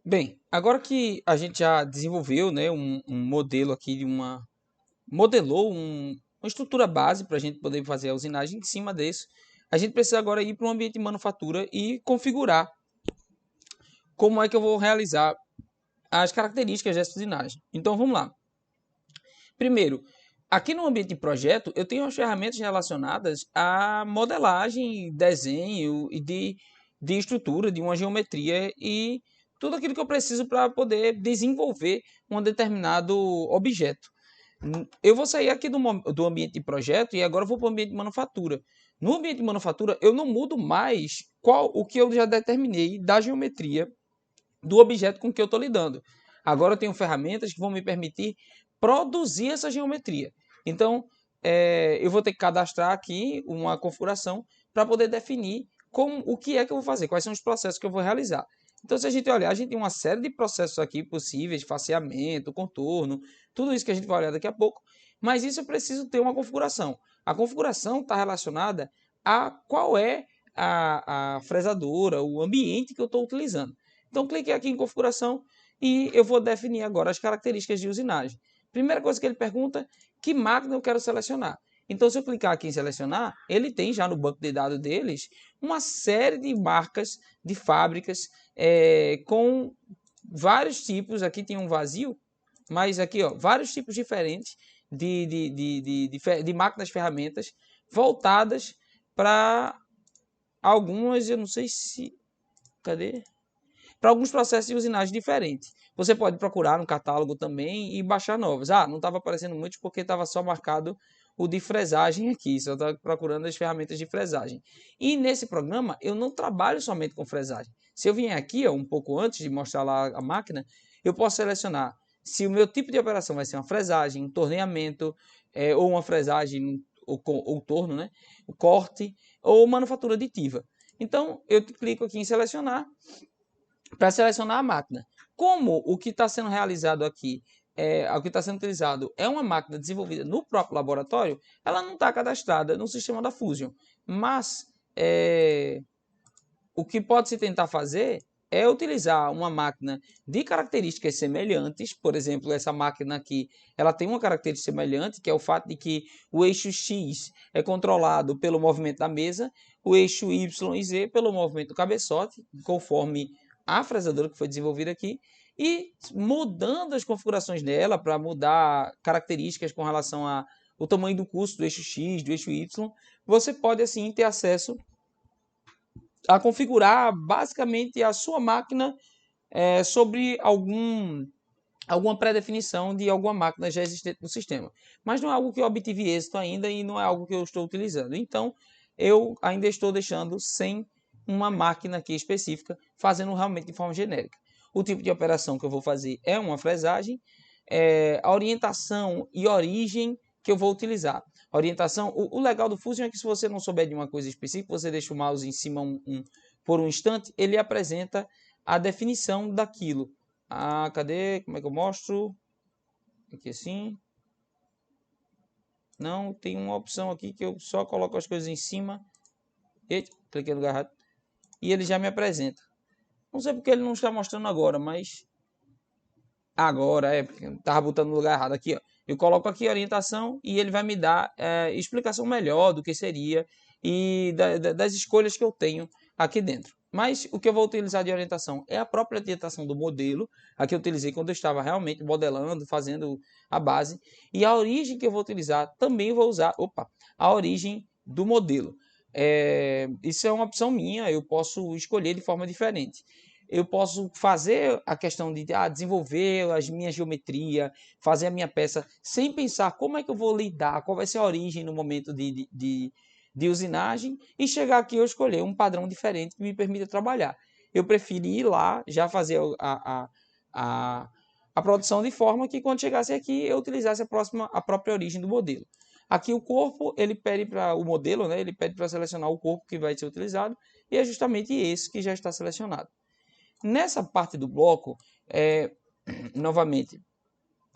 Bem, agora que a gente já desenvolveu, né, um modelo aqui modelou uma estrutura base para a gente poder fazer a usinagem. Em cima disso, a gente precisa agora ir para um ambiente de manufatura e configurar como é que eu vou realizar as características dessa usinagem. Então vamos lá. Primeiro, aqui no ambiente de projeto, eu tenho as ferramentas relacionadas à modelagem, desenho e de estrutura, de uma geometria e tudo aquilo que eu preciso para poder desenvolver um determinado objeto. Eu vou sair aqui do ambiente de projeto e agora vou para o ambiente de manufatura. No ambiente de manufatura, eu não mudo mais o que eu já determinei da geometria do objeto com que eu estou lidando. Agora eu tenho ferramentas que vão me permitir produzir essa geometria. Então, eu vou ter que cadastrar aqui uma configuração para poder definir o que é que eu vou fazer, quais são os processos que eu vou realizar. Então, se a gente olhar, a gente tem uma série de processos aqui possíveis, faceamento, contorno, tudo isso que a gente vai olhar daqui a pouco, mas isso eu preciso ter uma configuração. A configuração está relacionada a qual é a fresadora, o ambiente que eu estou utilizando. Então, cliquei aqui em configuração e eu vou definir agora as características de usinagem. Primeira coisa que ele pergunta, que máquina eu quero selecionar. Então, se eu clicar aqui em selecionar, ele tem já no banco de dados deles uma série de marcas, de fábricas, com vários tipos. Aqui tem um vazio, mas aqui, ó, vários tipos diferentes de máquinas ferramentas voltadas para algumas, eu não sei se... Cadê? Para alguns processos de usinagem diferentes. Você pode procurar no catálogo também e baixar novos. Não estava aparecendo muito porque estava só marcado o de fresagem aqui, só estava procurando as ferramentas de fresagem. E nesse programa eu não trabalho somente com fresagem. Se eu vier aqui, um pouco antes de mostrar lá a máquina, eu posso selecionar se o meu tipo de operação vai ser uma fresagem, um torneamento, ou uma fresagem ou torno, né? O corte, ou manufatura aditiva. Então, eu clico aqui em selecionar para selecionar a máquina. Como o que está sendo realizado aqui, o que está sendo utilizado é uma máquina desenvolvida no próprio laboratório, ela não está cadastrada no sistema da Fusion. Mas o que pode se tentar fazer é utilizar uma máquina de características semelhantes. Por exemplo, essa máquina aqui, ela tem uma característica semelhante, que é o fato de que o eixo X é controlado pelo movimento da mesa, o eixo Y e Z pelo movimento do cabeçote, conforme a fresadora que foi desenvolvida aqui, e mudando as configurações dela para mudar características com relação ao tamanho do curso do eixo X, do eixo Y, você pode assim ter acesso a configurar basicamente a sua máquina sobre alguma pré-definição de alguma máquina já existente no sistema. Mas não é algo que eu obtive êxito ainda e não é algo que eu estou utilizando. Então, eu ainda estou deixando sem uma máquina aqui específica, fazendo realmente de forma genérica. O tipo de operação que eu vou fazer é uma fresagem, a orientação e origem que eu vou utilizar. A orientação, o legal do Fusion é que se você não souber de uma coisa específica, você deixa o mouse em cima por um instante, ele apresenta a definição daquilo. Cadê? Como é que eu mostro? Aqui assim. Não, tem uma opção aqui que eu só coloco as coisas em cima. Eita, cliquei no lugar errado. E ele já me apresenta. Não sei porque ele não está mostrando agora, mas... Agora, porque eu estava botando no lugar errado. Aqui, ó. Eu coloco aqui a orientação e ele vai me dar explicação melhor do que seria e das escolhas que eu tenho aqui dentro. Mas o que eu vou utilizar de orientação é a própria orientação do modelo, a que eu utilizei quando eu estava realmente modelando, fazendo a base. E a origem que eu vou utilizar, também vou usar a origem do modelo. Isso é uma opção minha, eu posso escolher de forma diferente. Eu posso fazer a questão de desenvolver as minhas geometria, fazer a minha peça, sem pensar como é que eu vou lidar, qual vai ser a origem no momento de usinagem, e chegar aqui eu escolher um padrão diferente que me permita trabalhar. Eu prefiro ir lá, já fazer a produção de forma que quando chegasse aqui eu utilizasse a própria origem do modelo. Aqui o corpo, ele pede para o modelo, né, ele pede para selecionar o corpo que vai ser utilizado, e é justamente esse que já está selecionado. Nessa parte do bloco, novamente,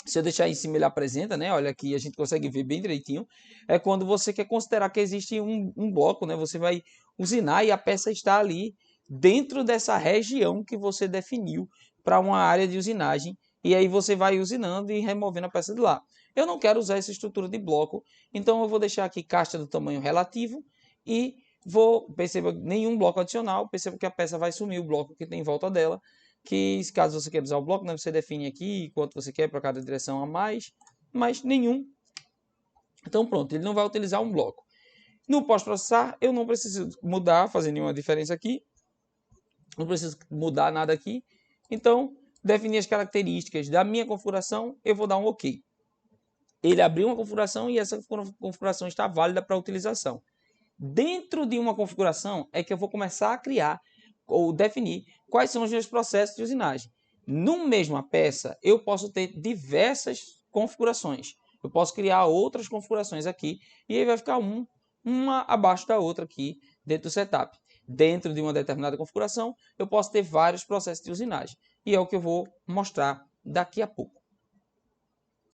se eu deixar em cima ele apresenta, né? Olha aqui, a gente consegue ver bem direitinho. É quando você quer considerar que existe um bloco, né? Você vai usinar e a peça está ali dentro dessa região que você definiu para uma área de usinagem, e aí você vai usinando e removendo a peça de lá. Eu não quero usar essa estrutura de bloco, então eu vou deixar aqui caixa do tamanho relativo e perceba, nenhum bloco adicional, perceba que a peça vai sumir o bloco que tem em volta dela, que caso você queira usar o bloco, né, você define aqui quanto você quer para cada direção a mais, mas nenhum. Então pronto, ele não vai utilizar um bloco. No pós-processar, eu não preciso mudar, fazer nenhuma diferença aqui, não preciso mudar nada aqui, então definir as características da minha configuração, eu vou dar um OK. Ele abriu uma configuração e essa configuração está válida para utilização. Dentro de uma configuração é que eu vou começar a criar ou definir quais são os meus processos de usinagem. No mesma peça, eu posso ter diversas configurações. Eu posso criar outras configurações aqui e aí vai ficar uma abaixo da outra aqui dentro do setup. Dentro de uma determinada configuração, eu posso ter vários processos de usinagem. E é o que eu vou mostrar daqui a pouco.